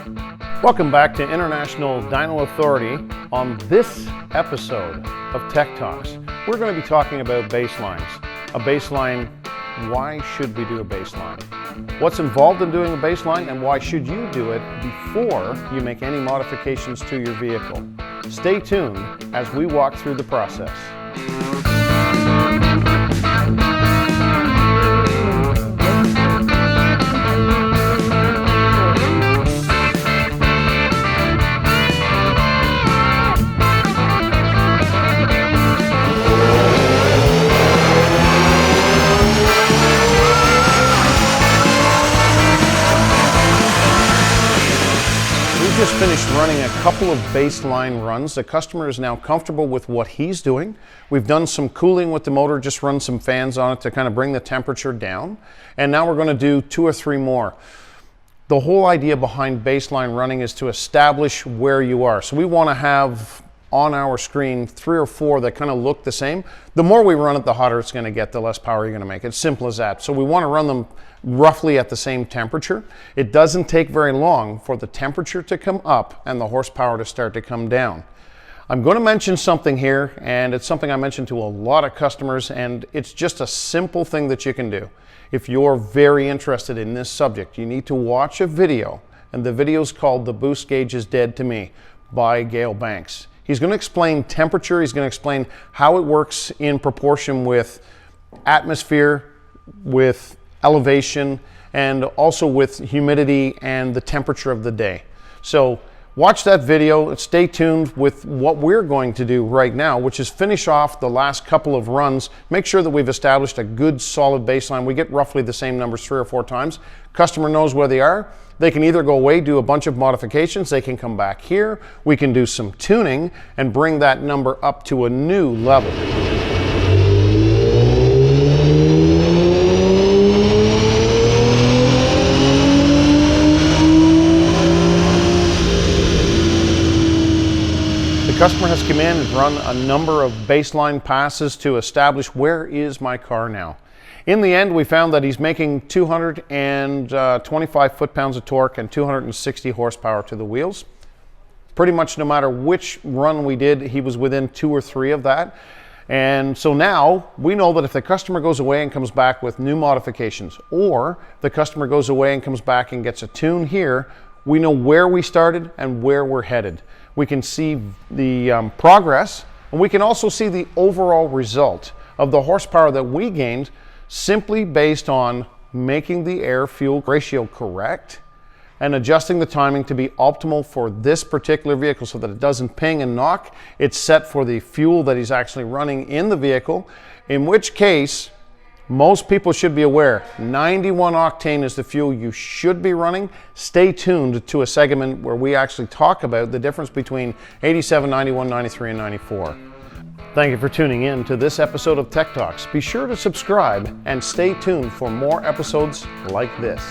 Welcome back to International Dyno Authority. On this episode of Tech Talks, we're going to be talking about baselines. A baseline, why should we do a baseline? What's involved in doing a baseline, and why should you do it before you make any modifications to your vehicle? Stay tuned as we walk through the process. Just finished running a couple of baseline runs. The customer is now comfortable with what he's doing. We've done some cooling with the motor, just run some fans on it to kind of bring the temperature down. And now we're going to do 2 or 3 more. The whole idea behind baseline running is to establish where you are. So we want to have on our screen 3 or 4 that kind of look the same. The more we run it, the hotter it's going to get, the less power you're going to make. It's simple as that. So we want to run them roughly at the same temperature. It doesn't take very long for the temperature to come up and the horsepower to start to come down. I'm going to mention something here, and it's something I mentioned to a lot of customers, and it's just a simple thing that you can do. If you're very interested in this subject, you need to watch a video, and the video is called "The Boost Gauge is Dead to Me" by Gail Banks. He's going to explain temperature. He's going to explain how it works in proportion with atmosphere, with elevation, and also with humidity and the temperature of the day. So watch that video and stay tuned with what we're going to do right now, which is finish off the last couple of runs. Make sure that we've established a good solid baseline. We get roughly the same numbers 3 or 4 times. Customer knows where they are. They can either go away, do a bunch of modifications. They can come back here. We can do some tuning and bring that number up to a new level. The customer has come in and run a number of baseline passes to establish where is my car now. In the end, we found that he's making 225 foot-pounds of torque and 260 horsepower to the wheels. Pretty much no matter which run we did, he was within 2 or 3 of that. And so now we know that if the customer goes away and comes back with new modifications, or the customer goes away and comes back and gets a tune here, we know where we started and where we're headed. We can see the progress, and we can also see the overall result of the horsepower that we gained simply based on making the air-fuel ratio correct and adjusting the timing to be optimal for this particular vehicle so that it doesn't ping and knock. It's set for the fuel that he's actually running in the vehicle, in which case most people should be aware 91 octane is the fuel you should be running. Stay tuned to a segment where we actually talk about the difference between 87, 91, 93, and 94. Thank you for tuning in to this episode of Tech Talks. Be sure to subscribe and stay tuned for more episodes like this.